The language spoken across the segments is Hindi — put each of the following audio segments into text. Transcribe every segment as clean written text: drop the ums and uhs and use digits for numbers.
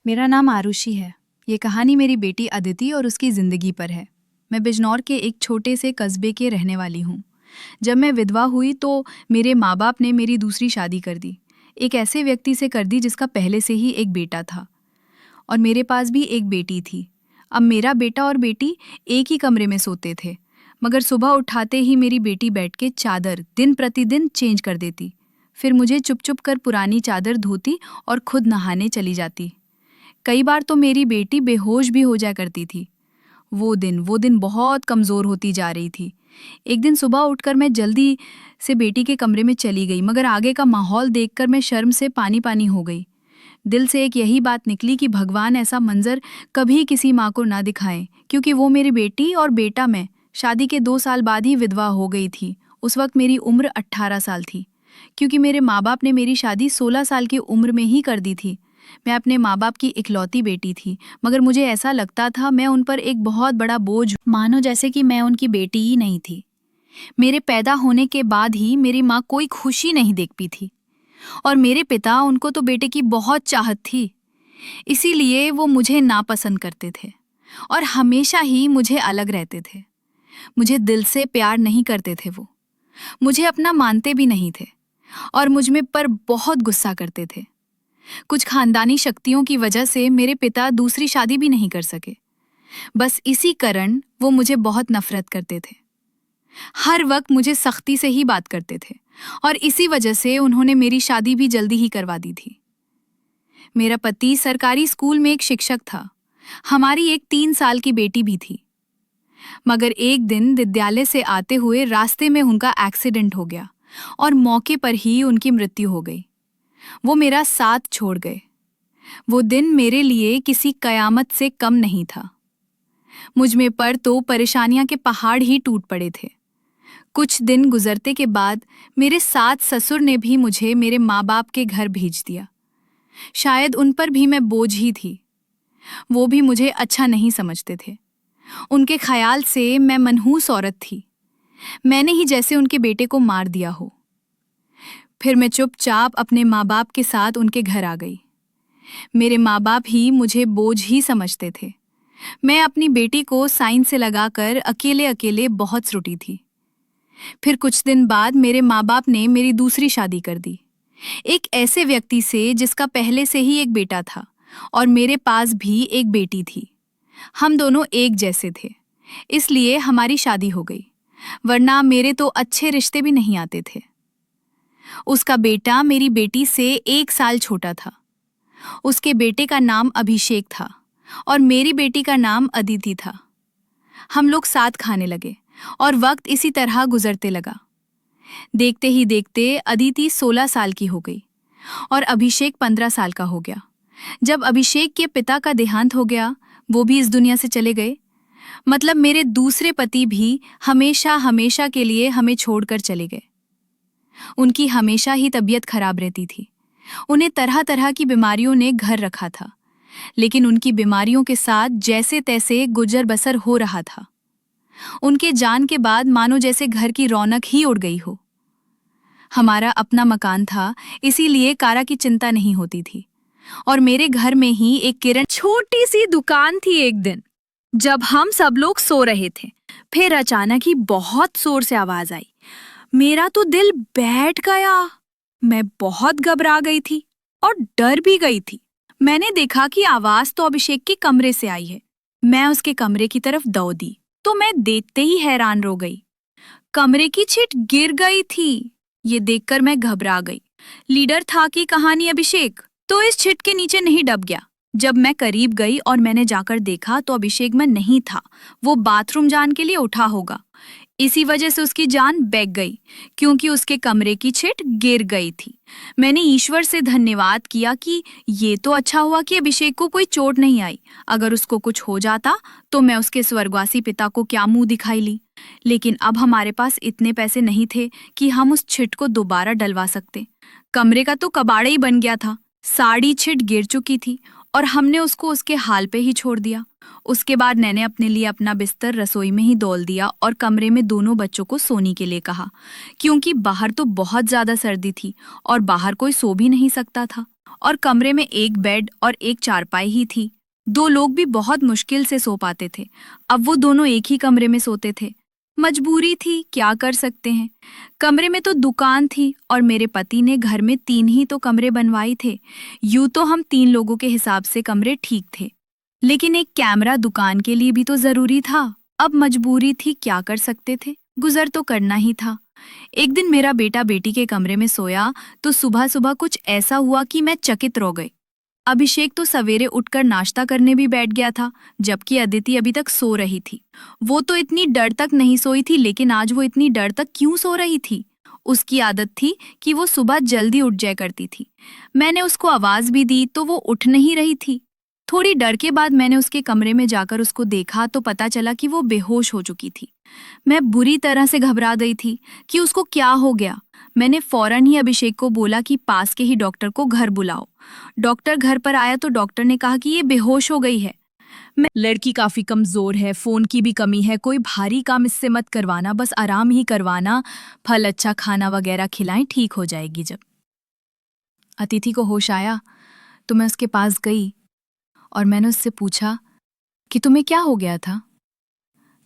मेरा नाम आरुषि है। ये कहानी मेरी बेटी अदिति और उसकी ज़िंदगी पर है। मैं बिजनौर के एक छोटे से कस्बे के रहने वाली हूँ। जब मैं विधवा हुई तो मेरे माँ बाप ने मेरी दूसरी शादी कर दी। एक ऐसे व्यक्ति से कर दी जिसका पहले से ही एक बेटा था और मेरे पास भी एक बेटी थी। अब मेरा बेटा और बेटी एक ही कमरे में सोते थे, मगर सुबह उठाते ही मेरी बेटी बैठ के चादर दिन प्रतिदिन चेंज कर देती। फिर मुझे चुप चुप कर पुरानी चादर धोती और खुद नहाने चली जाती। कई बार तो मेरी बेटी बेहोश भी हो जाया करती थी। वो दिन बहुत कमज़ोर होती जा रही थी। एक दिन सुबह उठकर मैं जल्दी से बेटी के कमरे में चली गई, मगर आगे का माहौल देखकर मैं शर्म से पानी पानी हो गई। दिल से एक यही बात निकली कि भगवान ऐसा मंजर कभी किसी माँ को ना दिखाएं, क्योंकि वो मेरी बेटी और बेटा मैं शादी के 2 साल बाद ही विधवा हो गई थी। उस वक्त मेरी उम्र 18 साल थी, क्योंकि मेरे माँ बाप ने मेरी शादी 16 साल की उम्र में ही कर दी थी। मैं अपने माँ बाप की इकलौती बेटी थी, मगर मुझे ऐसा लगता था मैं उन पर एक बहुत बड़ा बोझ, मानो जैसे कि मैं उनकी बेटी ही नहीं थी। मेरे पैदा होने के बाद ही मेरी माँ कोई खुशी नहीं देख पाई थी और मेरे पिता, उनको तो बेटे की बहुत चाहत थी। इसीलिए वो मुझे नापसंद करते थे और हमेशा ही मुझे अलग रहते थे। मुझे दिल से प्यार नहीं करते थे। वो मुझे अपना मानते भी नहीं थे और मुझ में पर बहुत गुस्सा करते थे। कुछ खानदानी शक्तियों की वजह से मेरे पिता दूसरी शादी भी नहीं कर सके। बस इसी कारण वो मुझे बहुत नफरत करते थे। हर वक्त मुझे सख्ती से ही बात करते थे और इसी वजह से उन्होंने मेरी शादी भी जल्दी ही करवा दी थी। मेरा पति सरकारी स्कूल में एक शिक्षक था। हमारी एक 3 साल की बेटी भी थी, मगर एक दिन विद्यालय से आते हुए रास्ते में उनका एक्सीडेंट हो गया और मौके पर ही उनकी मृत्यु हो गई। वो मेरा साथ छोड़ गए। वो दिन मेरे लिए किसी कयामत से कम नहीं था। मुझ में पर तो परेशानियां के पहाड़ ही टूट पड़े थे। कुछ दिन गुजरते के बाद मेरे सास ससुर ने भी मुझे मेरे माँ बाप के घर भेज दिया। शायद उन पर भी मैं बोझ ही थी। वो भी मुझे अच्छा नहीं समझते थे। उनके ख्याल से मैं मनहूस औरत थी। मैंने ही जैसे उनके बेटे को मार दिया हो। फिर मैं चुपचाप अपने माँ बाप के साथ उनके घर आ गई। मेरे माँ बाप ही मुझे बोझ ही समझते थे। मैं अपनी बेटी को साइन से लगाकर अकेले अकेले बहुत रुठी थी। फिर कुछ दिन बाद मेरे माँ बाप ने मेरी दूसरी शादी कर दी, एक ऐसे व्यक्ति से जिसका पहले से ही एक बेटा था और मेरे पास भी एक बेटी थी। हम दोनों एक जैसे थे, इसलिए हमारी शादी हो गई, वरना मेरे तो अच्छे रिश्ते भी नहीं आते थे। उसका बेटा मेरी बेटी से 1 साल छोटा था। उसके बेटे का नाम अभिषेक था और मेरी बेटी का नाम अदिति था। हम लोग साथ खाने लगे और वक्त इसी तरह गुजरते लगा। देखते ही देखते अदिति 16 साल की हो गई और अभिषेक 15 साल का हो गया। जब अभिषेक के पिता का देहांत हो गया, वो भी इस दुनिया से चले गए। मतलब मेरे दूसरे पति भी हमेशा हमेशा के लिए हमें छोड़कर चले गए। उनकी हमेशा ही तबीयत खराब रहती थी। उन्हें तरह तरह की बीमारियों ने घर रखा था, लेकिन उनकी बीमारियों के साथ जैसे तैसे गुजर बसर हो रहा था। उनके जान के बाद मानो जैसे घर की रौनक ही उड़ गई हो। हमारा अपना मकान था, इसीलिए कारा की चिंता नहीं होती थी और मेरे घर में ही एक किरण छोटी सी दुकान थी। एक दिन जब हम सब लोग सो रहे थे, फिर अचानक ही बहुत जोर से आवाज आई। मेरा तो दिल बैठ गया। मैं बहुत घबरा गई थी और डर भी गई थी। मैंने देखा कि आवाज तो अभिषेक के कमरे से आई है। मैं उसके कमरे की तरफ दौड़ी तो मैं देखते ही हैरान रह गई। कमरे की छिट गिर गई थी। ये देखकर मैं घबरा गई। लीडर था कि कहानी अभिषेक तो इस छिट के नीचे नहीं दब गया। जब मैं करीब गई और मैंने जाकर देखा तो अभिषेक में नहीं था। वो बाथरूम जाने के लिए उठा होगा, इसी वजह से उसकी जान बच गई, क्योंकि उसके कमरे की छिट गिर गई थी। मैंने ईश्वर से धन्यवाद किया कि ये तो अच्छा हुआ कि अभिषेक को कोई चोट नहीं आई। अगर उसको कुछ हो जाता तो मैं उसके स्वर्गवासी पिता को क्या मुंह दिखाई ली। लेकिन अब हमारे पास इतने पैसे नहीं थे कि हम उस छिट को दोबारा डलवा सकते। कमरे का तो कबाड़ा ही बन गया था। साड़ी छिट गिर चुकी थी और हमने उसको उसके हाल पे ही छोड़ दिया। उसके बाद मैंने अपने लिए अपना बिस्तर रसोई में ही डोल दिया और कमरे में दोनों बच्चों को सोने के लिए कहा, क्योंकि बाहर तो बहुत ज्यादा सर्दी थी और बाहर कोई सो भी नहीं सकता था और कमरे में एक बेड और एक चारपाई ही थी। 2 लोग भी बहुत मुश्किल से सो पाते थे। अब वो दोनों एक ही कमरे में सोते थे। मजबूरी थी, क्या कर सकते हैं। कमरे में तो दुकान थी और मेरे पति ने घर में 3 ही तो कमरे बनवाए थे। यूं तो हम 3 लोगों के हिसाब से कमरे ठीक थे, लेकिन एक कैमरा दुकान के लिए भी तो जरूरी था। अब मजबूरी थी, क्या कर सकते थे, गुजर तो करना ही था। एक दिन मेरा बेटा बेटी के कमरे में सोया तो सुबह सुबह कुछ ऐसा हुआ कि मैं चकित रह गई। अभिषेक तो सवेरे उठकर नाश्ता करने भी बैठ गया था, जबकि अदिति अभी तक सो रही थी। वो तो इतनी डर तक नहीं सोई थी, लेकिन आज वो इतनी डर तक क्यों सो रही थी? उसकी आदत थी कि वो सुबह जल्दी उठ जाया करती थी। मैंने उसको आवाज भी दी तो वो उठ नहीं रही थी। थोड़ी डर के बाद मैंने उसके कमरे में जाकर उसको देखा तो पता चला कि वो बेहोश हो चुकी थी। मैं बुरी तरह से घबरा गई थी कि उसको क्या हो गया। मैंने फौरन ही अभिषेक को बोला कि पास के ही डॉक्टर को घर बुलाओ। डॉक्टर घर पर आया तो डॉक्टर ने कहा कि ये बेहोश हो गई है। लड़की काफी कमजोर है, फोन की भी कमी है, कोई भारी काम इससे मत करवाना, बस आराम ही करवाना, फल अच्छा खाना वगैरह खिलाएं, ठीक हो जाएगी। जब अतिथि को होश आया तो मैं उसके पास गई और मैंने उससे पूछा कि तुम्हें क्या हो गया था?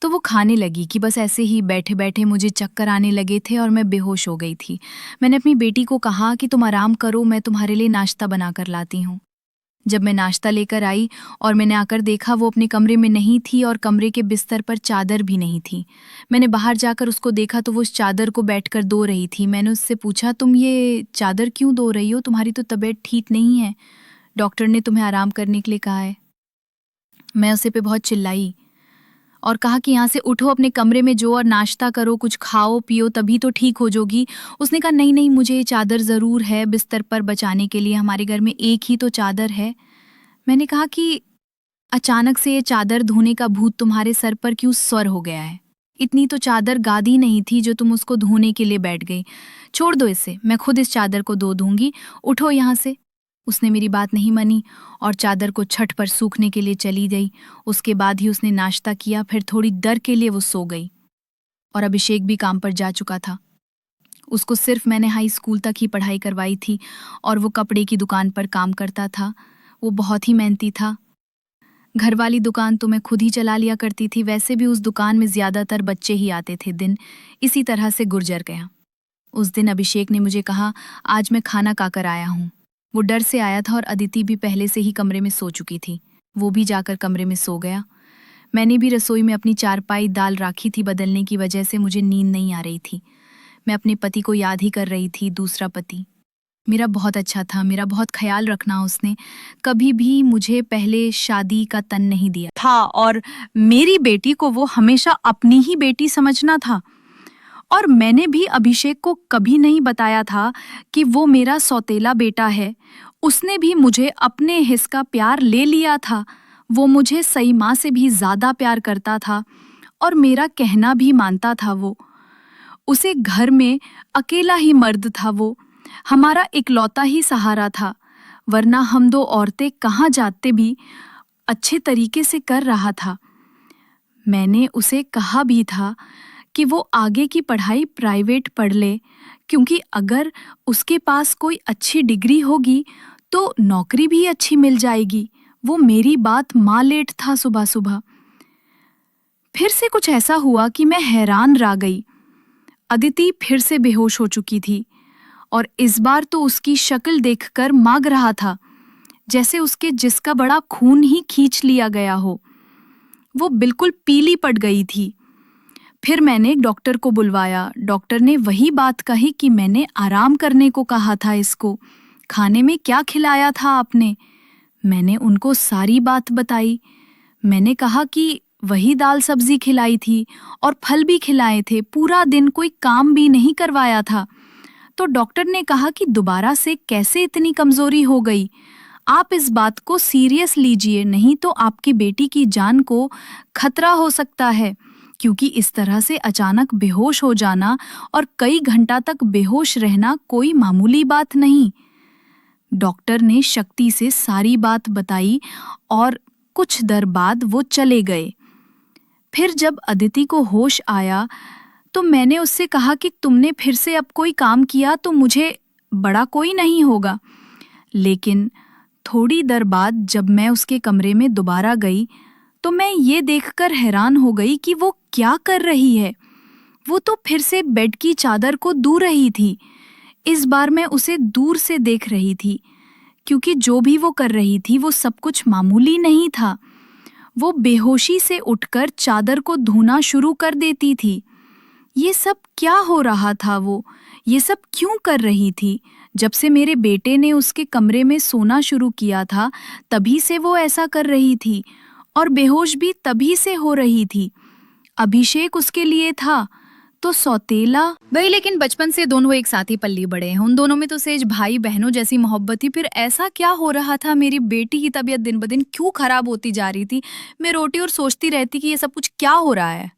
तो वो खाने लगी कि बस ऐसे ही बैठे बैठे मुझे चक्कर आने लगे थे और मैं बेहोश हो गई थी। मैंने अपनी बेटी को कहा कि तुम आराम करो, मैं तुम्हारे लिए नाश्ता बनाकर लाती हूँ। जब मैं नाश्ता लेकर आई और मैंने आकर देखा वो अपने कमरे में नहीं थी और कमरे के बिस्तर पर चादर भी नहीं थी। मैंने बाहर जाकर उसको देखा तो वो उस चादर को बैठकर धो रही थी। मैंने उससे पूछा, तुम ये चादर क्यों धो रही हो? तुम्हारी तो तबीयत ठीक नहीं है, डॉक्टर ने तुम्हें आराम करने के लिए कहा है। मैं उसे पे बहुत चिल्लाई और कहा कि यहाँ से उठो, अपने कमरे में जो और नाश्ता करो, कुछ खाओ पियो, तभी तो ठीक हो जाओगी। उसने कहा नहीं नहीं, मुझे ये चादर ज़रूर है बिस्तर पर बचाने के लिए, हमारे घर में एक ही तो चादर है। मैंने कहा कि अचानक से ये चादर धोने का भूत तुम्हारे सर पर क्यों सवार हो गया है? इतनी तो चादर गादी नहीं थी जो तुम उसको धोने के लिए बैठ गई। छोड़ दो इसे, मैं खुद इस चादर को धो दूंगी, उठो यहाँ से। उसने मेरी बात नहीं मानी और चादर को छत पर सूखने के लिए चली गई। उसके बाद ही उसने नाश्ता किया, फिर थोड़ी देर के लिए वो सो गई। और अभिषेक भी काम पर जा चुका था। उसको सिर्फ मैंने हाई स्कूल तक ही पढ़ाई करवाई थी और वो कपड़े की दुकान पर काम करता था। वो बहुत ही मेहनती था। घर वाली दुकान तो मैं खुद ही चला लिया करती थी। वैसे भी उस दुकान में ज़्यादातर बच्चे ही आते थे। दिन इसी तरह से गुजर गया। उस दिन अभिषेक ने मुझे कहा, आज मैं खाना खाकर आया हूँ। वो डर से आया था और अदिति भी पहले से ही कमरे में सो चुकी थी। वो भी जाकर कमरे में सो गया। मैंने भी रसोई में अपनी चारपाई दाल राखी थी, बदलने की वजह से मुझे नींद नहीं आ रही थी। मैं अपने पति को याद ही कर रही थी। दूसरा पति मेरा बहुत अच्छा था, मेरा बहुत ख्याल रखना उसने कभी भी मुझे पहले शादी का तन नहीं दिया था और मेरी बेटी को वो हमेशा अपनी ही बेटी समझना था। और मैंने भी अभिषेक को कभी नहीं बताया था कि वो मेरा सौतेला बेटा है। उसने भी मुझे अपने हिस्से का प्यार ले लिया था। वो मुझे सई माँ से भी ज़्यादा प्यार करता था और मेरा कहना भी मानता था। वो उसे घर में अकेला ही मर्द था। वो हमारा इकलौता ही सहारा था, वरना हम 2 औरतें कहाँ जाते भी अच्छे तरीके से कर रहा था। मैंने उसे कहा भी था कि वो आगे की पढ़ाई प्राइवेट पढ़ ले, क्योंकि अगर उसके पास कोई अच्छी डिग्री होगी तो नौकरी भी अच्छी मिल जाएगी। वो मेरी बात मान लेट था सुबह सुबह। फिर से कुछ ऐसा हुआ कि मैं हैरान रह गई। अदिति फिर से बेहोश हो चुकी थी और इस बार तो उसकी शक्ल देखकर मांग रहा था, जैसे उसके जिसका बड़ा खून ही खींच लिया गया हो। वो बिल्कुल पीली पड़ गई थी। फिर मैंने डॉक्टर को बुलवाया। डॉक्टर ने वही बात कही कि मैंने आराम करने को कहा था इसको, खाने में क्या खिलाया था आपने? मैंने उनको सारी बात बताई। मैंने कहा कि वही दाल सब्जी खिलाई थी और फल भी खिलाए थे, पूरा दिन कोई काम भी नहीं करवाया था। तो डॉक्टर ने कहा कि दोबारा से कैसे इतनी कमजोरी हो गई? आप इस बात को सीरियस लीजिए, नहीं तो आपकी बेटी की जान को खतरा हो सकता है, क्योंकि इस तरह से अचानक बेहोश हो जाना और कई घंटा तक बेहोश रहना कोई मामूली बात नहीं। डॉक्टर ने शक्ति से सारी बात बताई और कुछ देर बाद वो चले गए। फिर जब अदिति को होश आया तो मैंने उससे कहा कि तुमने फिर से अब कोई काम किया तो मुझे बड़ा कोई नहीं होगा, लेकिन थोड़ी देर बाद जब मैं उसके कमरे में दोबारा गई तो मैं ये देखकर हैरान हो गई कि वो क्या कर रही है। वो तो फिर से बेड की चादर को दूर रही थी। इस बार मैं उसे दूर से देख रही थी, क्योंकि जो भी वो कर रही थी वो सब कुछ मामूली नहीं था। वो बेहोशी से उठकर चादर को धोना शुरू कर देती थी। ये सब क्या हो रहा था? वो ये सब क्यों कर रही थी? जब से मेरे बेटे ने उसके कमरे में सोना शुरू किया था, तभी से वो ऐसा कर रही थी, और बेहोश भी तभी से हो रही थी। अभिषेक उसके लिए था तो सौतेला वही, लेकिन बचपन से दोनों एक साथ ही पल्ली बड़े हैं। उन दोनों में तो सेज भाई बहनों जैसी मोहब्बत थी। फिर ऐसा क्या हो रहा था? मेरी बेटी की तबीयत दिन ब दिन क्यों खराब होती जा रही थी? मैं रोटी और सोचती रहती कि ये सब कुछ क्या हो रहा है।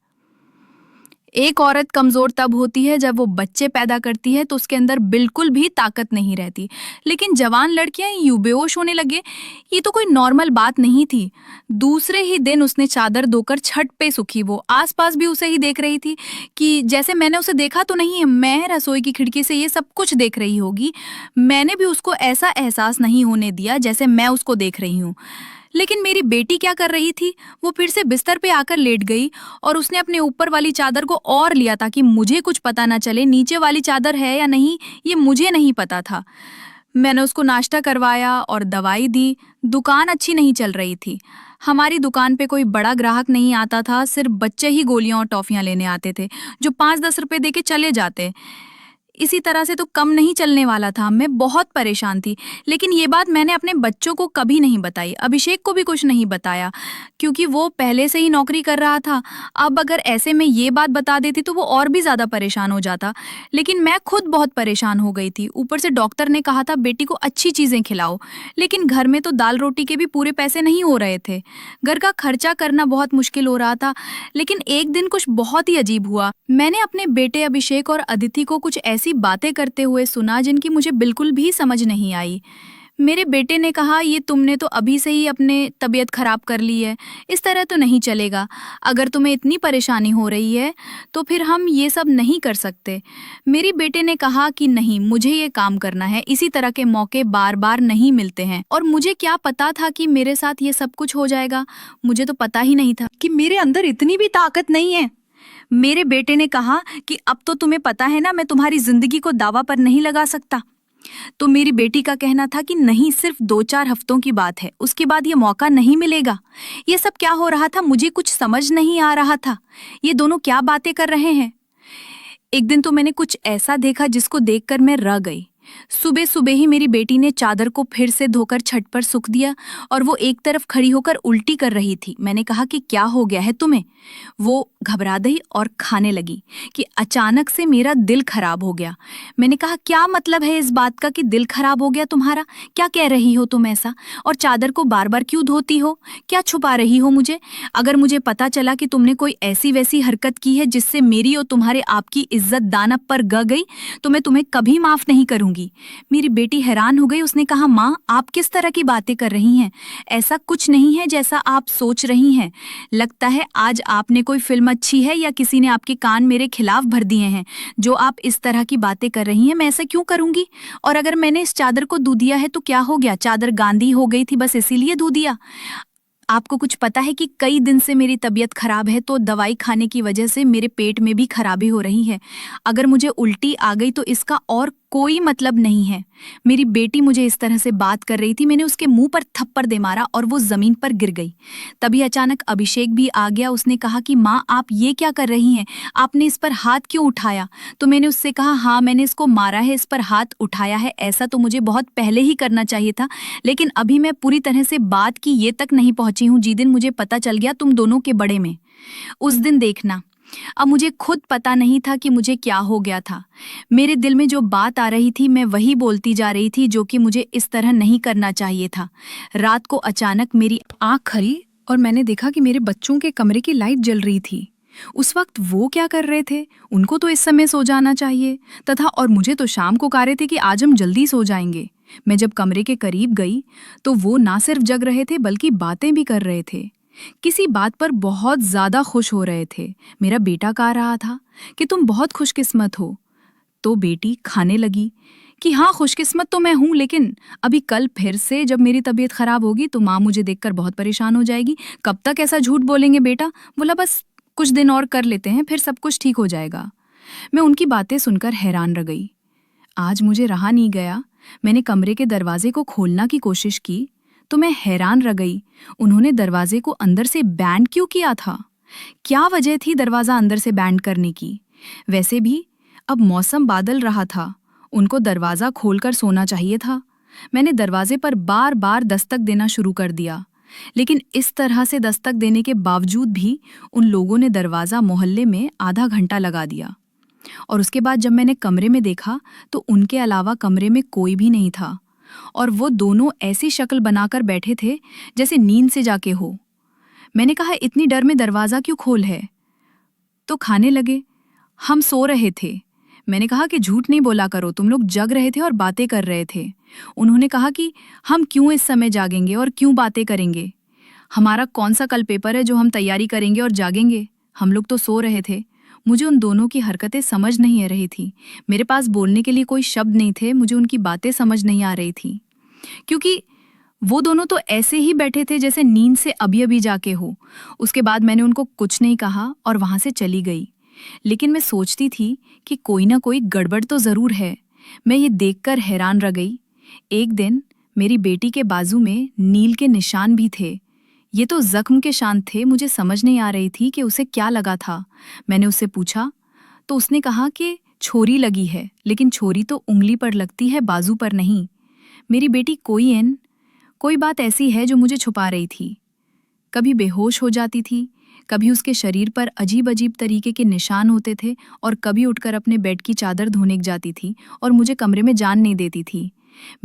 एक औरत कमजोर तब होती है जब वो बच्चे पैदा करती है तो उसके अंदर बिल्कुल भी ताकत नहीं रहती, लेकिन जवान लड़कियां यूं बेहोश होने लगे, ये तो कोई नॉर्मल बात नहीं थी। दूसरे ही दिन उसने चादर धोकर छत पे सूखी। वो आसपास भी उसे ही देख रही थी कि जैसे मैंने उसे देखा तो नहीं है। मैं रसोई की खिड़की से ये सब कुछ देख रही होगी। मैंने भी उसको ऐसा एहसास नहीं होने दिया जैसे मैं उसको देख रही हूँ। लेकिन मेरी बेटी क्या कर रही थी? वो फिर से बिस्तर पे आकर लेट गई और उसने अपने ऊपर वाली चादर को और लिया ताकि मुझे कुछ पता ना चले नीचे वाली चादर है या नहीं, ये मुझे नहीं पता था। मैंने उसको नाश्ता करवाया और दवाई दी। दुकान अच्छी नहीं चल रही थी। हमारी दुकान पे कोई बड़ा ग्राहक नहीं आता था, सिर्फ बच्चे ही गोलियां और टॉफियां लेने आते थे, जो 5-10 रुपए दे के चले जाते। इसी तरह से तो कम नहीं चलने वाला था। मैं बहुत परेशान थी, लेकिन ये बात मैंने अपने बच्चों को कभी नहीं बताई। अभिषेक को भी कुछ नहीं बताया, क्योंकि वो पहले से ही नौकरी कर रहा था। अब अगर ऐसे में ये बात बता देती तो वो और भी ज़्यादा परेशान हो जाता। लेकिन मैं खुद बहुत परेशान हो गई थी। ऊपर से डॉक्टर ने कहा था बेटी को अच्छी चीज़ें खिलाओ, लेकिन घर में तो दाल रोटी के भी पूरे पैसे नहीं हो रहे थे। घर का खर्चा करना बहुत मुश्किल हो रहा था। लेकिन एक दिन कुछ बहुत ही अजीब हुआ। मैंने अपने बेटे अभिषेक और अदिति को कुछ ऐसी बातें करते हुए सुना जिनकी मुझे बिल्कुल भी समझ नहीं आई। मेरे बेटे ने कहा, ये तुमने तो अभी से ही अपने तबीयत खराब कर ली है, इस तरह तो नहीं चलेगा। अगर तुम्हें इतनी परेशानी हो रही है तो फिर हम ये सब नहीं कर सकते। मेरे बेटे ने कहा कि नहीं, मुझे ये काम करना है। इसी तरह के मौके बार बार नहीं मिलते हैं, और मुझे क्या पता था कि मेरे साथ ये सब कुछ हो जाएगा। मुझे तो पता ही नहीं था कि मेरे अंदर इतनी भी ताकत नहीं है। मेरे बेटे ने कहा कि अब तो तुम्हें पता है ना, मैं तुम्हारी जिंदगी को दावा पर नहीं लगा सकता। तो मेरी बेटी का कहना था कि नहीं, सिर्फ 2-4 हफ्तों की बात है, उसके बाद ये मौका नहीं मिलेगा। ये सब क्या हो रहा था? मुझे कुछ समझ नहीं आ रहा था। ये दोनों क्या बातें कर रहे हैं? एक दिन तो मैंने कुछ ऐसा देखा जिसको देखकर मैं रह गई। सुबह सुबह ही मेरी बेटी ने चादर को फिर से धोकर छत पर सूख दिया, और वो एक तरफ खड़ी होकर उल्टी कर रही थी। मैंने कहा कि क्या हो गया है तुम्हें? वो घबरा गई और खाने लगी कि अचानक से मेरा दिल खराब हो गया। मैंने कहा, क्या मतलब है इस बात का कि दिल खराब हो गया तुम्हारा? क्या कह रही हो तुम ऐसा? और चादर को बार बार क्यों धोती हो? क्या छुपा रही हो मुझे? अगर मुझे पता चला कि तुमने कोई ऐसी वैसी हरकत की है जिससे मेरी और तुम्हारे आपकी इज्जत दानव पर ग गई, तो मैं तुम्हें कभी माफ नहीं करूंगी। मेरी बेटी हैरान हो गई। उसने कहा, माँ, आप किस तरह की बातें कर रही हैं? ऐसा कुछ नहीं है जैसा आप सोच रही हैं। लगता है आज आपने कोई फिल्म अच्छी है या किसी ने आपके कान मेरे खिलाफ भर दिए हैं, जो आप इस तरह की बातें कर रही हैं। मैं ऐसा क्यों करूंगी? और अगर मैंने इस चादर को धो दिया है तो क्या हो गया? चादर गांदी हो गई थी, बस इसीलिए धो दिया। आपको कुछ पता है कि कई दिन से मेरी तबीयत खराब है, तो दवाई खाने की वजह से मेरे पेट में भी खराबी हो रही है। अगर मुझे उल्टी आ गई तो इसका और कोई मतलब नहीं है। मेरी बेटी मुझे इस तरह से बात कर रही थी। मैंने उसके मुंह पर थप्पड़ दे मारा और वो जमीन पर गिर गई। तभी अचानक अभिषेक भी आ गया। उसने कहा कि माँ, आप ये क्या कर रही हैं? आपने इस पर हाथ क्यों उठाया? तो मैंने उससे कहा, हाँ, मैंने इसको मारा है, इस पर हाथ उठाया है। ऐसा तो मुझे बहुत पहले ही करना चाहिए था, लेकिन अभी मैं पूरी तरह से बात की ये तक नहीं पहुंची हूँ जिस दिन मुझे पता चल गया तुम दोनों के बड़े में। उस दिन देखना। अब मुझे खुद पता नहीं था कि मुझे क्या हो गया था। मेरे दिल में जो बात आ रही थी मैं वही बोलती जा रही थी, जो कि मुझे इस तरह नहीं करना चाहिए था। रात को अचानक मेरी आंख खरी और मैंने देखा कि मेरे बच्चों के कमरे की लाइट जल रही थी। उस वक्त वो क्या कर रहे थे? उनको तो इस समय सो जाना चाहिए तथा और मुझे तो शाम को कह रहे थे कि आज हम जल्दी सो जाएंगे। मैं जब कमरे के करीब गई तो वो ना सिर्फ जग रहे थे बल्कि बातें भी कर रहे थे। किसी बात पर बहुत ज्यादा खुश हो रहे थे। मेरा बेटा कह रहा था कि तुम बहुत खुशकिस्मत हो। तो बेटी खाने लगी कि हाँ, खुशकिस्मत तो मैं हूँ, लेकिन अभी कल फिर से जब मेरी तबीयत खराब होगी तो माँ मुझे देखकर बहुत परेशान हो जाएगी। कब तक ऐसा झूठ बोलेंगे बेटा? बोला बस कुछ दिन और कर लेते हैं, फिर सब कुछ ठीक हो जाएगा। मैं उनकी बातें सुनकर हैरान रह गई। आज मुझे रहा नहीं गया। मैंने कमरे के दरवाजे को खोलना की कोशिश की तो मैं हैरान रह गई। उन्होंने दरवाजे को अंदर से बैंड क्यों किया था? क्या वजह थी दरवाजा अंदर से बैंड करने की? वैसे भी अब मौसम बादल रहा था, उनको दरवाजा खोलकर सोना चाहिए था। मैंने दरवाजे पर बार बार दस्तक देना शुरू कर दिया, लेकिन इस तरह से दस्तक देने के बावजूद भी उन लोगों ने दरवाजा मोहल्ले में आधा घंटा लगा दिया। और उसके बाद जब मैंने कमरे में देखा तो उनके अलावा कमरे में कोई भी नहीं था, और वो दोनों ऐसी शक्ल बनाकर बैठे थे जैसे नींद से जाके हो। मैंने कहा इतनी डर में दरवाजा क्यों खोल है? तो खाने लगे। हम सो रहे थे। मैंने कहा कि झूठ नहीं बोला करो, तुम लोग जग रहे थे और बातें कर रहे थे। उन्होंने कहा कि हम क्यों इस समय जागेंगे और क्यों बातें करेंगे? हमारा कौन सा कल पेपर है जो हम तैयारी करेंगे और जागेंगे? हम लोग तो सो रहे थे। मुझे उन दोनों की हरकतें समझ नहीं आ रही थी। मेरे पास बोलने के लिए कोई शब्द नहीं थे, मुझे उनकी बातें समझ नहीं आ रही थी। क्योंकि वो दोनों तो ऐसे ही बैठे थे जैसे नींद से अभी-अभी जाके हो। उसके बाद मैंने उनको कुछ नहीं कहा और वहां से चली गई। लेकिन मैं सोचती थी कि कोई ना कोई गड़बड़ तो जरूर है। मैं ये देखकर हैरान रह गई। एक दिन मेरी बेटी के बाजू में नील के निशान भी थे। ये तो जख्म के शान थे, मुझे समझ नहीं आ रही थी कि उसे क्या लगा था। मैंने उससे पूछा तो उसने कहा कि छोरी लगी है, लेकिन छोरी तो उंगली पर लगती है, बाजू पर नहीं। मेरी बेटी कोई बात ऐसी है जो मुझे छुपा रही थी। कभी बेहोश हो जाती थी, कभी उसके शरीर पर अजीब अजीब तरीके के निशान होते थे, और कभी उठकर अपने बेड की चादर धोने जाती थी और मुझे कमरे में जान नहीं देती थी।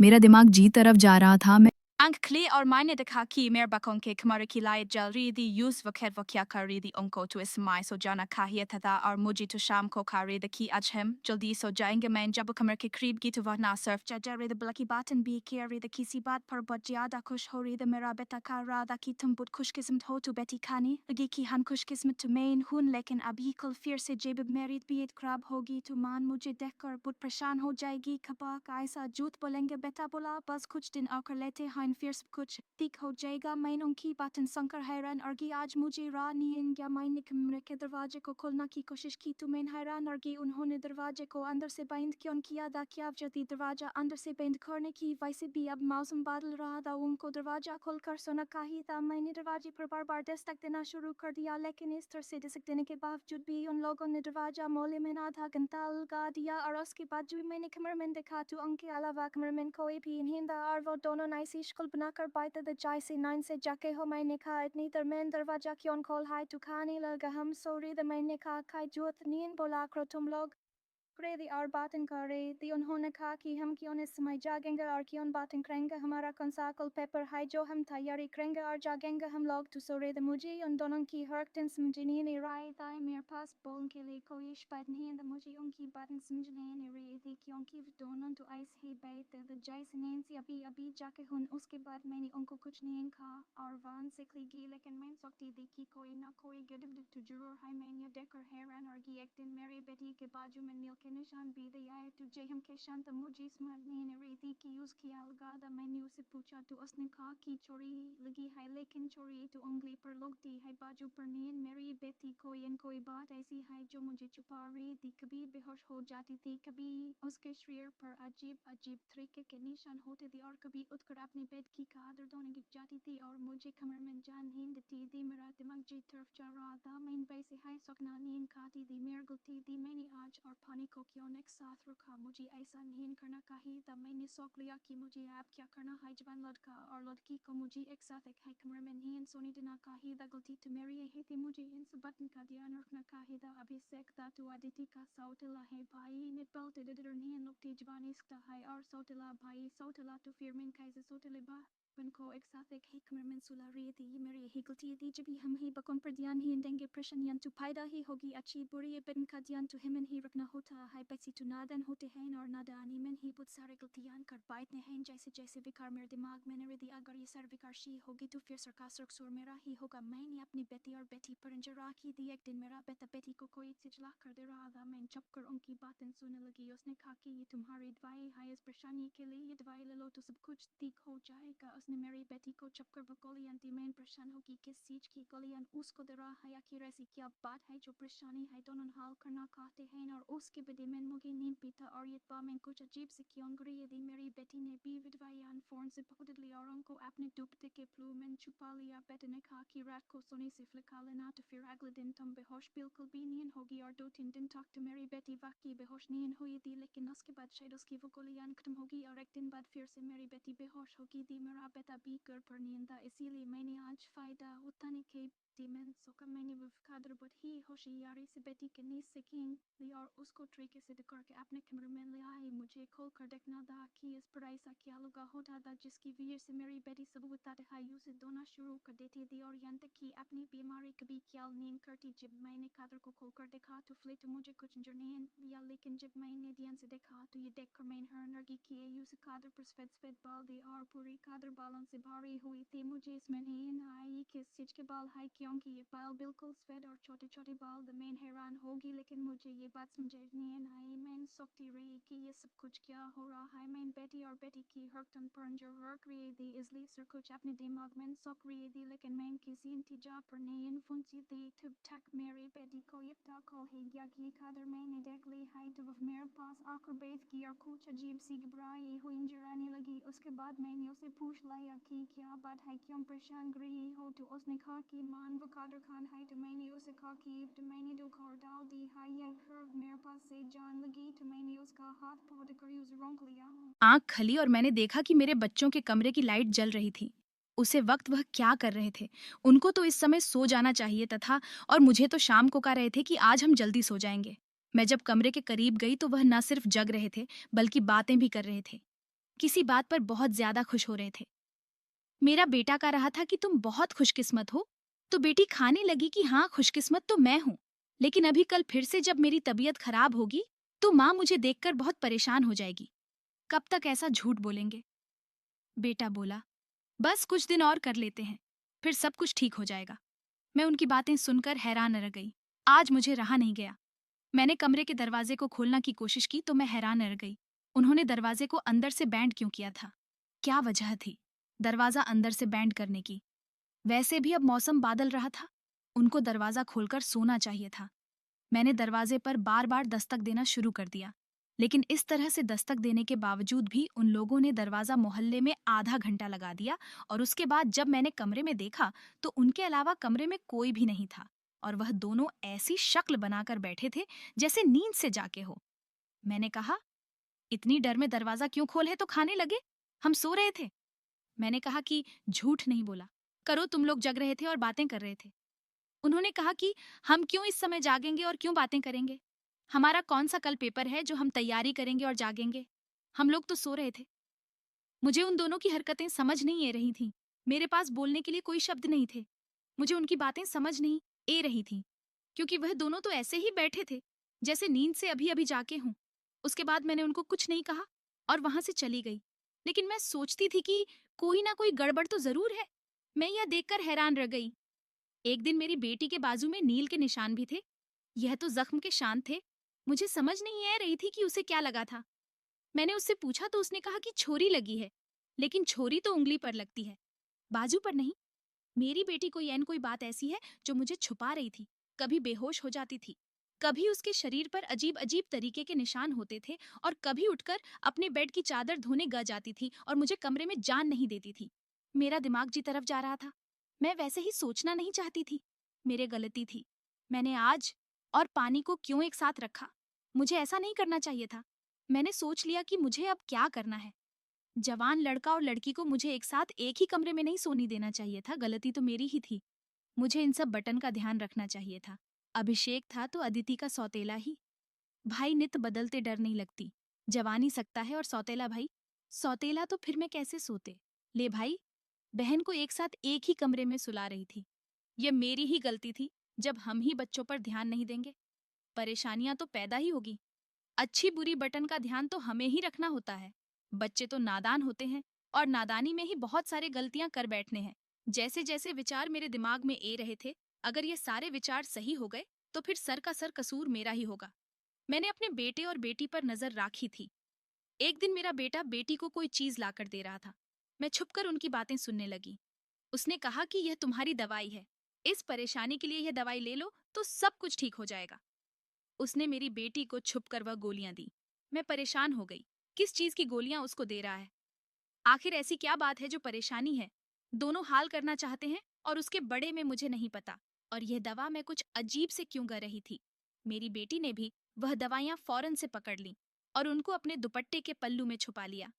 मेरा दिमाग जी तरफ जा रहा था। मैं Ang kli or mine de kaki mer bakon ke kamara ki lai jalri di use voket vokya kari di onko to ismai so jana kahia tada or muji to sham ko kari the ki achem jaldi so jainga man jabu kamar ke krib gi to vana surf jajare the blacky button be kari the kisi bat par bajyada kush hori the mera beta kara da ki tumbut kush kism ho to beti kani agi ki han kush kismet to main hun lekin abi kol fear se jebib merit be it crab hogi to man mujhe dekkar but prashan ho jayegi khapa kaisa jut bolenge beta bola bas kuch din aukar lete hain फिर सब कुछ ठीक हो जाएगा। मैं उनकी बातें सुनकर हैरान और गई। आज मुझे राह नहीं गया। मैंने कमरे के दरवाजे को खोलने की कोशिश की तो मैं हैरान और गई। उन्होंने दरवाजे को अंदर से बंद क्यों किया था? क्या यदि दरवाजा अंदर से बंद करने की वैसे भी अब मौसम बदल रहा था, उनको दरवाजा खोलकर सोना चाहिए था। मैंने दरवाजे पर बार बार दस्तक देना शुरू कर दिया, लेकिन इस तरह से दस्तक देने के बावजूद भी उन लोगों ने दरवाजा मोहल्ले में आधा घंटा लगा दिया। और उसके बाद जब मैंने कमरे में देखा तो उनके अलावा कमरे में कोई भी नहीं था, और वो दोनों ऐसी शक्ल बनाकर बैठे थे जैसे नींद से जाके हो। मैंने कहा इतनी देर में दरवाजा क्यों खोल है? तो खाने लगा हम सॉरी। तो मैंने कहा खाई झूठ नहीं बोला करो तुम लोग। क्रेदी और बातें कर रही थी। उन्होंने कहा कि हम क्यों इस समय जागेंगे और क्यों बातें करेंगे? हमारा कौन सा कल पेपर है जो हम तैयारी करेंगे और जागेंगे हम लोग? तो सो रहे थे। मुझे उन दोनों की हरकतें समझ नहीं रही था। मेरे पास बोलने के लिए कोई शब्द नहीं था। मुझे उनकी बातें समझ नहीं रही थी क्योंकि वो दोनों तो ऐसे ही बैठे थे जैसे नींद से अभी अभी जाके हूँ। उसके बाद मैंने उनको कुछ नहीं कहा और वहाँ से चली गई, लेकिन मैं सोचती थी कि कोई ना कोई गड़बड़ तो जरूर है। मैंने देखकर हैरान और गई। एक दिन मेरी बेटी के बाजू में नील के निशान भी थे आए तुझे हम के शांत मुझे समझ नहीं रही थी कि उसकी अलगादा। मैंने उससे पूछा तो उसने कहा कि चोरी लगी है, लेकिन चोरी तो उंगली पर लगती है, बाजू पर नहीं। मेरी बेटी कोई बात ऐसी है जो मुझे छुपा रही थी। कभी बेहोश हो जाती थी, कभी उसके शरीर पर अजीब अजीब तरीके के निशान होते थे, और कभी उठकर अपने बेड की चादर धोने गिर जाती थी और मुझे कमरे में जान नहीं देती थी। मेरा दिमाग जी तरफ जा रहा था। मैं वैसे हाई सकना नींद खाती थी। मेरी गलती थी, मैंने आज और पानी को क्यों एक साथ रखा? मुझे ऐसा नहीं करना चाहिए था। मैंने सोच लिया कि मुझे अब क्या करना है। जवान लड़का और लड़की को मुझे एक साथ एक है कमरे में नहीं सोने देना चाहिए था। गलती तो मेरी यही थी, मुझे इन सब बातों का ध्यान रखना चाहिए था। अभिषेक था तो अदिति का सौतेला है भाई, निपल ते नहीं लगती जवानी इसका है, और सौतेला भाई सौतेला तो फिर मैं कैसे सौतेले बा बचपन को एक साथ एक ही कमरे में सुला रही थी। ये मेरी यही गलती थी जब भी हम ही बकौन पर ध्यान ही देंगे परेशानियां तो पैदा ही होगी। अच्छी बुरी बन का ध्यान तो हमें ही रखना होता है। पैसे तो नादान होते हैं और नादानी में ही बहुत सारे गलतियां कर बैठते हैं। जैसे जैसे विकार मेरे दिमाग में नहीं रहती। अगर ये सारी विकार शी होगी तो फिर सरकार सुर मेरा ही होगा। मैंने अपनी बेटी और बेटी पर नजर रखी थी। एक दिन मेरा बेटा बेटी को कोई चिल्ला कर दे रहा था। मैं चुप कर उनकी बातें सुनने लगी। उसने कहा कि ये तुम्हारी दवाई है इस परेशानी के लिए। ये दवाई ले लो तो सब कुछ ठीक हो जाएगा। उसने मेरी बेटी को चुप कर वो गोलियां दी। मैं परेशान होगी किस चीज की गोलियां उसको दे रहा है। आखिर ऐसी क्या बात है जो परेशानी है दोनों हल करना चाहते हैं। और उसके बाद मैं मुझे नींद पीता और ये बात मैं कुछ अजीब से क्यों गई थी। मेरी बेटी ने भी दवाइयां फोन से पकड़ लिया और उनको अपने दुपट्टे के फ्लू में छुपा लिया। बेटे ने कहा कि रात को सोने से फ्लिका लेना तो फिर अगले दिन तुम बेहोश बिल्कुल भी नींद होगी। और 2-3 दिन तक तो मेरी बेटी वाकई बेहोश नींद हुई थी। लेकिन उसके बाद शायद उसकी वो गोलियां खत्म होगी और एक दिन बाद फिर से मेरी बेटी बेहोश होगी थी। मेरा बेटा भी घर पर नींद था। इसीलिए मैंने आज फायदा उठाने के में सोचा। मैंने वो कादर बहुत ही होशियारी से बेटी के नींद से कीन ली और उसको तरीके से करके अपने कमरे में ले आई। मुझे खोल कर देखना था कि इस पर ऐसा क्या लगा होता था जिसकी वजह से मेरी बेटी सब बताते हाइयों से दोना शुरू कर देती थी और यहाँ तक कि अपनी बीमारी कभी ख्याल नहीं करती। जब मैंने कादर को खोल कर देखा तो फिर तो मुझे कुछ नजर नहीं आया। लेकिन जब मैंने ध्यान से देखा तो ये देखकर मैंने हैरान रह कि ये से कादर पर सफेद सफेद बाल थे और पूरी कादर बालों से भरी हुई थी। मुझे इसमें नहीं आई किस चीज के बाल है क्योंकि ये बाल बिल्कुल सफेद और छोटे छोटे बाल थे। मैं हैरान होगी लेकिन मुझे ये बात समझ नहीं आई। मैं सोचती रही कि ये सब कुछ क्या हो रहा है। मैं बेटी और बेटी की हरकतन पर नजर रख रही थी इसलिए सब कुछ अपने दिमाग में सोच रही थी। लेकिन मैं किसी नतीजा पर नहीं पहुंची थी। तब तक मेरी बेटी को ये तक हो गया कि कादर मैंने देख ली है तो वह मेरे पास आकर बैठ गई और कुछ अजीब सी घबराई हुई नजर आने लगी। उसके बाद मैंने उसे पूछ लिया कि क्या बात है क्यों परेशान रही हो। तो उसने कहा कि मान वो कादर खान है। तो मैंने उसे कहा कि तो मैंने दो घर डाल दी है। ये घर मेरे पास से जान लगी तो मैंने उसका हाथ पकड़कर उसे रोक लिया। आंख खली और मैंने देखा कि मेरे बच्चों के कमरे की लाइट जल रही थी। उसे वक्त वह क्या कर रहे थे? उनको तो इस समय सो जाना चाहिए तथा, और मुझे तो शाम को कह रहे थे कि आज हम जल्दी सो जाएंगे। मैं जब कमरे के करीब गई तो वह न सिर्फ जग रहे थे बल्कि बातें भी कर रहे थे। किसी बात पर बहुत ज्यादा खुश हो रहे थे। मेरा बेटा कह रहा था कि तुम बहुत खुशकिस्मत हो। तो बेटी खाने लगी कि हाँ, खुशकिस्मत तो मैं हूँ, लेकिन अभी कल फिर से जब मेरी तबीयत खराब होगी तो माँ मुझे देखकर बहुत परेशान हो जाएगी। कब तक ऐसा झूठ बोलेंगे? बेटा बोला, बस कुछ दिन और कर लेते हैं, फिर सब कुछ ठीक हो जाएगा। मैं उनकी बातें सुनकर हैरान रह गई। आज मुझे रहा नहीं गया। मैंने कमरे के दरवाजे को खोलने की कोशिश की तो मैं हैरान रह गई। उन्होंने दरवाजे को अंदर से बैंड क्यों किया था? क्या वजह थी दरवाजा अंदर से बैंड करने की? वैसे भी अब मौसम बादल रहा था, उनको दरवाजा खोलकर सोना चाहिए था। मैंने दरवाजे पर बार बार दस्तक देना शुरू कर दिया, लेकिन इस तरह से दस्तक देने के बावजूद भी उन लोगों ने दरवाजा मोहल्ले में आधा घंटा लगा दिया। और उसके बाद जब मैंने कमरे में देखा तो उनके अलावा कमरे में कोई भी नहीं था और वह दोनों ऐसी शक्ल बनाकर बैठे थे जैसे नींद से जाके हो। मैंने कहा, इतनी डर में दरवाजा क्यों खोले? तो खाने लगे, हम सो रहे थे। मैंने कहा कि झूठ नहीं बोला करो, तुम लोग जग रहे थे और बातें कर रहे थे। उन्होंने कहा कि हम क्यों इस समय जागेंगे और क्यों बातें करेंगे? हमारा कौन सा कल पेपर है जो हम तैयारी करेंगे और जागेंगे? हम लोग तो सो रहे थे। मुझे उन दोनों की हरकतें समझ नहीं आ रही थीं। मेरे पास बोलने के लिए कोई शब्द नहीं थे। मुझे उनकी बातें समझ नहीं आ रही थीं, क्योंकि वह दोनों तो ऐसे ही बैठे थे जैसे नींद से अभी अभी जाके हों। उसके बाद मैंने उनको कुछ नहीं कहा और वहां से चली गई। लेकिन मैं सोचती थी कि कोई ना कोई गड़बड़ तो जरूर है। मैं यह देखकर हैरान रह गई। एक दिन मेरी बेटी के बाजू में नील के निशान भी थे। यह तो जख्म के शान थे। मुझे समझ नहीं आ रही थी कि उसे क्या लगा था। मैंने उससे पूछा तो उसने कहा कि छोरी लगी है, लेकिन छोरी तो उंगली पर लगती है, बाजू पर नहीं। मेरी बेटी कोई एन कोई बात ऐसी है जो मुझे छुपा रही थी। कभी बेहोश हो जाती थी, कभी उसके शरीर पर अजीब अजीब तरीके के निशान होते थे और कभी उठकर अपने बेड की चादर धोने ग जाती थी और मुझे कमरे में जान नहीं देती थी। मेरा दिमाग जी तरफ जा रहा था। मैं वैसे ही सोचना नहीं चाहती थी। मेरे गलती थी। मैंने आज और पानी को क्यों एक साथ रखा? मुझे ऐसा नहीं करना चाहिए था। मैंने सोच लिया कि मुझे अब क्या करना है। जवान लड़का और लड़की को मुझे एक साथ एक ही कमरे में नहीं सोने देना चाहिए था। गलती तो मेरी ही थी। मुझे इन सब बटन का ध्यान रखना चाहिए था। अभिषेक था तो अदिति का सौतेला ही। भाई नित बदलते डर नहीं लगती। जवानी सकता है और सौतेला भाई, सौतेला तो फिर मैं कैसे सोते? ले भाई, बहन को एक साथ एक ही कमरे में सुला रही थी। ये मेरी ही गलती थी जब हम ही बच्चों पर ध्यान नहीं देंगे। परेशानियां तो पैदा ही होगी। अच्छी बुरी बटन का ध्यान तो हमें ही रखना होता है। बच्चे तो नादान होते हैं और नादानी में ही बहुत सारे गलतियां कर बैठने हैं। जैसे जैसे विचार मेरे दिमाग में ए रहे थे, अगर ये सारे विचार सही हो गए तो फिर सर का सर कसूर मेरा ही होगा। मैंने अपने बेटे और बेटी पर नजर राखी थी। एक दिन मेरा बेटा बेटी को कोई चीज लाकर दे रहा था। मैं छुपकर उनकी बातें सुनने लगी। उसने कहा कि यह तुम्हारी दवाई है, इस परेशानी के लिए यह दवाई ले लो तो सब कुछ ठीक हो जाएगा। उसने मेरी बेटी को छुपकर वह गोलियां दी। मैं परेशान हो गई। किस चीज की गोलियां उसको दे रहा है? आखिर ऐसी क्या बात है जो परेशानी है? दोनों हाल करना चाहते हैं और उसके बड़े में मुझे नहीं पता। और यह दवा मैं कुछ अजीब से क्यों कर रही थी? मेरी बेटी ने भी वह दवाइयां फौरन से पकड़ लीं और उनको अपने दुपट्टे के पल्लू में छुपा लिया।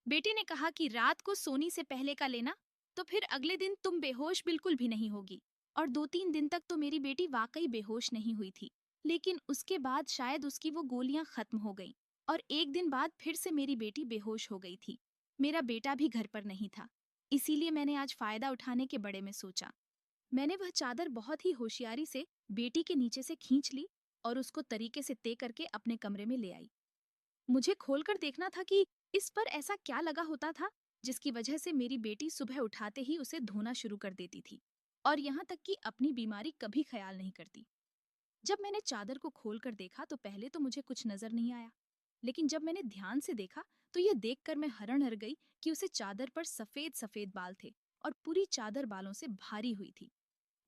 बेटी ने कहा कि रात को सोने से पहले का लेना, तो फिर अगले दिन तुम बेहोश बिल्कुल भी नहीं होगी। और 2-3 दिन तक तो मेरी बेटी वाकई बेहोश नहीं हुई थी। लेकिन उसके बाद शायद उसकी वो गोलियां खत्म हो गईं और एक दिन बाद फिर से मेरी बेटी बेहोश हो गई थी। मेरा बेटा भी घर पर नहीं था, इसीलिए मैंने आज फायदा उठाने के बड़े में सोचा। मैंने वह चादर बहुत ही होशियारी से बेटी के नीचे से खींच ली और उसको तरीके से तय करके अपने कमरे में ले आई। मुझे खोलकर देखना था कि इस पर ऐसा क्या लगा होता था जिसकी वजह से मेरी बेटी सुबह उठाते ही उसे धोना शुरू कर देती थी और यहाँ तक कि अपनी बीमारी कभी ख्याल नहीं करती। जब मैंने चादर को खोलकर देखा तो पहले तो मुझे कुछ नजर नहीं आया, लेकिन जब मैंने ध्यान से देखा तो यह देखकर मैं हैरान रह गई कि उसे चादर पर सफेद सफेद बाल थे और पूरी चादर बालों से भारी हुई थी।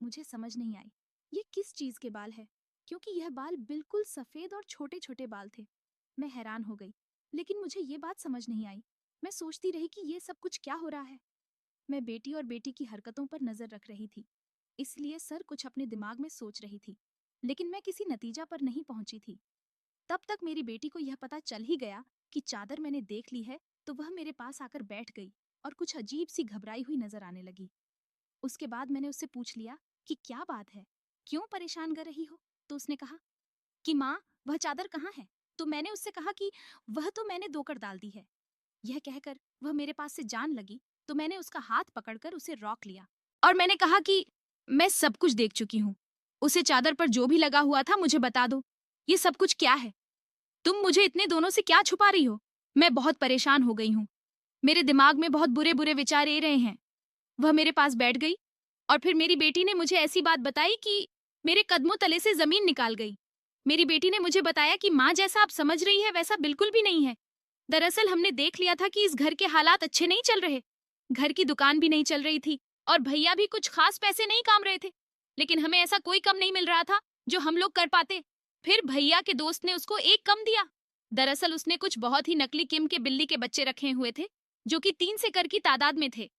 मुझे समझ नहीं आई ये किस चीज के बाल है, क्योंकि यह बाल बिल्कुल सफेद और छोटे छोटे बाल थे। मैं हैरान हो गई, लेकिन मुझे ये बात समझ नहीं आई। मैं सोचती रही कि ये सब कुछ क्या हो रहा है। मैं बेटी और बेटी की हरकतों पर नजर रख रही थी, इसलिए सर कुछ अपने दिमाग में सोच रही थी, लेकिन मैं किसी नतीजा पर नहीं पहुंची थी। तब तक मेरी बेटी को यह पता चल ही गया कि चादर मैंने देख ली है, तो वह मेरे पास आकर बैठ गई और कुछ अजीब सी घबराई हुई नजर आने लगी। उसके बाद मैंने उससे पूछ लिया कि क्या बात है, क्यों परेशान कर रही हो? तो उसने कहा कि माँ, वह चादर कहाँ है? तो मैंने उससे कहा कि वह तो मैंने धोकर डाल दी है। यह कहकर वह मेरे पास से जान लगी, तो मैंने उसका हाथ पकड़कर उसे रोक लिया और मैंने कहा कि मैं सब कुछ देख चुकी हूँ। उसे चादर पर जो भी लगा हुआ था मुझे बता दो। ये सब कुछ क्या है? तुम मुझे इतने दोनों से क्या छुपा रही हो? मैं बहुत परेशान हो गई हूँ। मेरे दिमाग में बहुत बुरे बुरे विचार ए रहे हैं। वह मेरे पास बैठ गई और फिर मेरी बेटी ने मुझे ऐसी बात बताई कि मेरे कदमों तले से जमीन निकाल गई। मेरी बेटी ने मुझे बताया कि माँ जैसा आप समझ रही है वैसा बिल्कुल भी नहीं है। दरअसल हमने देख लिया था कि इस घर के हालात अच्छे नहीं चल रहे। घर की दुकान भी नहीं चल रही थी और भैया भी कुछ खास पैसे नहीं काम रहे थे, लेकिन हमें ऐसा कोई कम नहीं मिल रहा था जो हम लोग कर पाते। फिर भैया के दोस्त ने उसको एक कम दिया। दरअसल उसने कुछ बहुत ही नकली किम के बिल्ली के बच्चे रखे हुए थे, जो कि 3 से की तादाद में थे,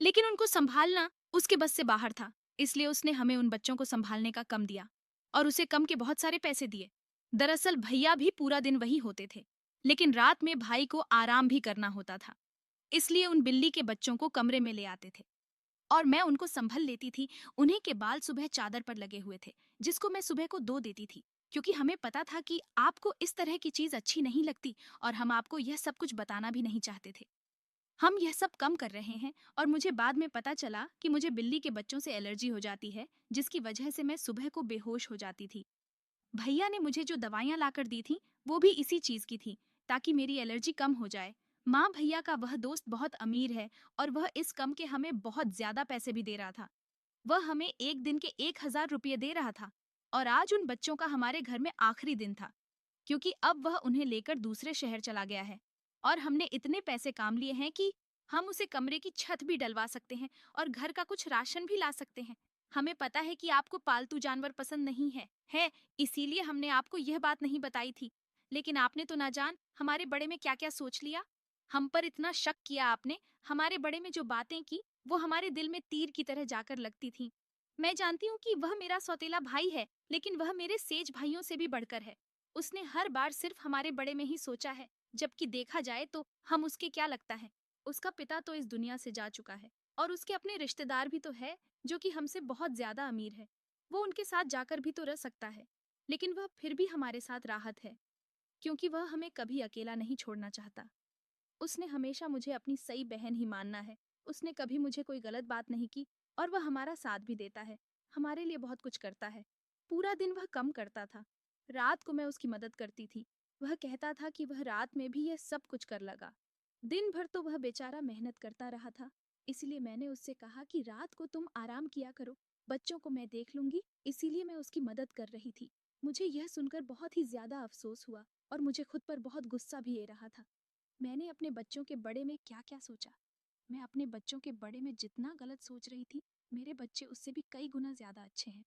लेकिन उनको संभालना उसके बस से बाहर था। इसलिए उसने हमें उन बच्चों को संभालने का कम दिया और उसे कम के बहुत सारे पैसे दिए। दरअसल भैया भी पूरा दिन वही होते थे, लेकिन रात में भाई को आराम भी करना होता था, इसलिए उन बिल्ली के बच्चों को कमरे में ले आते थे और मैं उनको संभल लेती थी। उन्हीं के बाल सुबह चादर पर लगे हुए थे, जिसको मैं सुबह को धो देती थी, क्योंकि हमें पता था कि आपको इस तरह की चीज अच्छी नहीं लगती और हम आपको यह सब कुछ बताना भी नहीं चाहते थे। हम यह सब कम कर रहे हैं और मुझे बाद में पता चला कि मुझे बिल्ली के बच्चों से एलर्जी हो जाती है, जिसकी वजह से मैं सुबह को बेहोश हो जाती थी। भैया ने मुझे जो दवाइयाँ लाकर दी थी वो भी इसी चीज की थी, ताकि मेरी एलर्जी कम हो जाए। माँ भैया का वह दोस्त बहुत अमीर है और वह इस कम के हमें बहुत ज्यादा पैसे भी दे रहा था। वह हमें एक दिन के 1,000 रुपये दे रहा था और आज उन बच्चों का हमारे घर में आखिरी दिन था, क्योंकि अब वह उन्हें लेकर दूसरे शहर चला गया है और हमने इतने पैसे काम लिए हैं कि हम उसे कमरे की छत भी डलवा सकते हैं और घर का कुछ राशन भी ला सकते हैं। हमें पता है कि आपको पालतू जानवर पसंद नहीं है, इसीलिए हमने आपको यह बात नहीं बताई थी, लेकिन आपने तो ना जान हमारे बड़े में क्या क्या सोच लिया। हम पर इतना शक किया आपने। हमारे बड़े में जो बातें की वो हमारे दिल में तीर की तरह जाकर लगती थी। मैं जानती हूँ कि वह मेरा सौतेला भाई है, लेकिन वह मेरे सेज भाइयों से भी बढ़कर है। उसने हर बार सिर्फ हमारे बड़े में ही सोचा है, जबकि देखा जाए तो हम उसके क्या लगता है। उसका पिता तो इस दुनिया से जा चुका है और उसके अपने रिश्तेदार भी तो है, जो कि हमसे बहुत ज्यादा अमीर है। वो उनके साथ जाकर भी तो रह सकता है, लेकिन वह फिर भी हमारे साथ राहत है, क्योंकि वह हमें कभी अकेला नहीं छोड़ना चाहता। उसने हमेशा मुझे अपनी सही बहन ही मानना है उसने कभी मुझे कोई गलत बात नहीं की और वह हमारा साथ भी देता है, हमारे लिए बहुत कुछ करता है। पूरा दिन वह कम करता था। रात को मैं उसकी मदद करती थी। वह कहता था कि वह रात में भी यह सब कुछ कर लगा। दिन भर तो वह बेचारा मेहनत करता रहा था। इसलिए मैंने उससे कहा कि रात को तुम आराम किया करो, बच्चों को मैं देख लूंगी। इसीलिए मैं उसकी मदद कर रही थी। मुझे यह सुनकर बहुत ही ज्यादा अफसोस हुआ और मुझे खुद पर बहुत गुस्सा भी आ रहा था। मैंने अपने बच्चों के बड़े में क्या क्या सोचा। मैं अपने बच्चों के बड़े में जितना गलत सोच रही थी, मेरे बच्चे उससे भी कई गुना ज्यादा अच्छे हैं।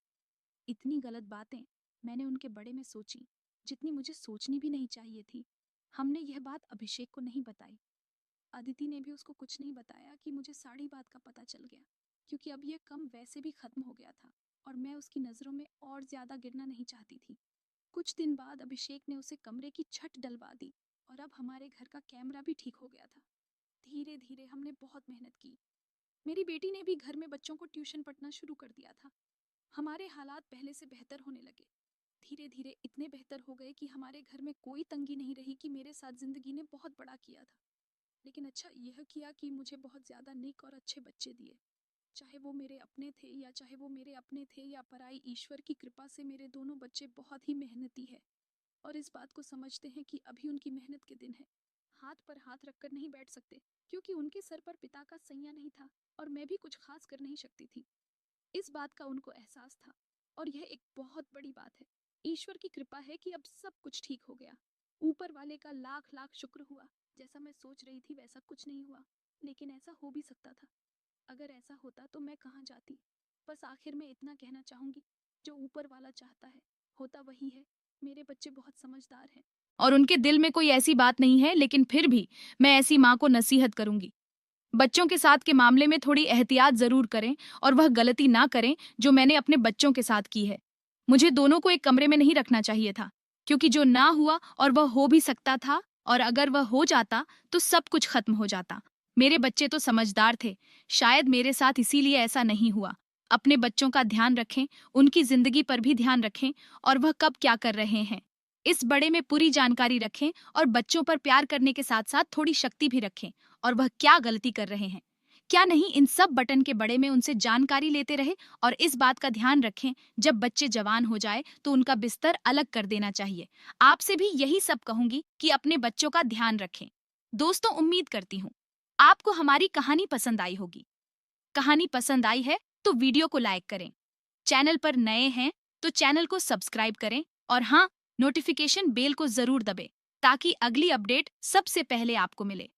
इतनी गलत बातें मैंने उनके बड़े में सोची, जितनी मुझे सोचनी भी नहीं चाहिए थी। हमने यह बात अभिषेक को नहीं बताई। अदिति ने भी उसको कुछ नहीं बताया कि मुझे सारी बात का पता चल गया, क्योंकि अब यह कम वैसे भी खत्म हो गया था और मैं उसकी नज़रों में और ज्यादा गिरना नहीं चाहती थी। कुछ दिन बाद अभिषेक ने उसे कमरे की छत डलवा दी और अब हमारे घर का कैमरा भी ठीक हो गया था। धीरे धीरे हमने बहुत मेहनत की। मेरी बेटी ने भी घर में बच्चों को ट्यूशन पढ़ना शुरू कर दिया था। हमारे हालात पहले से बेहतर होने लगे। धीरे धीरे इतने बेहतर हो गए कि हमारे घर में कोई तंगी नहीं रही कि मेरे साथ जिंदगी ने बहुत बड़ा किया था। लेकिन अच्छा यह किया कि मुझे बहुत ज्यादा नेक और अच्छे बच्चे दिए। चाहे वो मेरे अपने थे या चाहे वो मेरे अपने थे या पराई, ईश्वर की कृपा से मेरे दोनों बच्चे बहुत ही मेहनती है और इस बात को समझते हैं कि अभी उनकी मेहनत के दिन है। हाथ पर हाथ रखकर नहीं बैठ सकते, क्योंकि उनके सर पर पिता का सैया नहीं था और मैं भी कुछ खास कर नहीं सकती थी। इस बात का उनको एहसास था और यह एक बहुत बड़ी बात है। ईश्वर की कृपा है कि अब सब कुछ ठीक हो गया। ऊपर वाले का लाख लाख शुक्र हुआ। जैसा मैं सोच रही थी वैसा कुछ नहीं हुआ, लेकिन ऐसा हो भी सकता था। अगर ऐसा होता तो मैं कहाँ जाती। बस आखिर में इतना कहना चाहूंगी, जो ऊपर वाला चाहता है होता वही है। मेरे बच्चे बहुत समझदार हैं और उनके दिल में कोई ऐसी बात नहीं है, लेकिन फिर भी मैं ऐसी माँ को नसीहत करूंगी, बच्चों के साथ के मामले में थोड़ी एहतियात जरूर करें और वह गलती ना करें जो मैंने अपने बच्चों के साथ की है। मुझे दोनों को एक कमरे में नहीं रखना चाहिए था, क्योंकि जो ना हुआ और वह हो भी सकता था, और अगर वह हो जाता तो सब कुछ खत्म हो जाता। मेरे बच्चे तो समझदार थे, शायद मेरे साथ इसीलिए ऐसा नहीं हुआ। अपने बच्चों का ध्यान रखें, उनकी जिंदगी पर भी ध्यान रखें और वह कब क्या कर रहे हैं इस बड़े में पूरी जानकारी रखें, और बच्चों पर प्यार करने के साथ साथ थोड़ी शक्ति भी रखें और वह क्या गलती कर रहे हैं क्या नहीं, इन सब बटन के बड़े में उनसे जानकारी लेते रहे। और इस बात का ध्यान रखें, जब बच्चे जवान हो जाए तो उनका बिस्तर अलग कर देना चाहिए। आपसे भी यही सब कहूंगी कि अपने बच्चों का ध्यान रखें। दोस्तों, उम्मीद करती हूँ आपको हमारी कहानी पसंद आई होगी। कहानी पसंद आई है तो वीडियो को लाइक करें, चैनल पर नए हैं तो चैनल को सब्सक्राइब करें और हाँ, नोटिफिकेशन बेल को जरूर दबे ताकि अगली अपडेट सबसे पहले आपको मिले।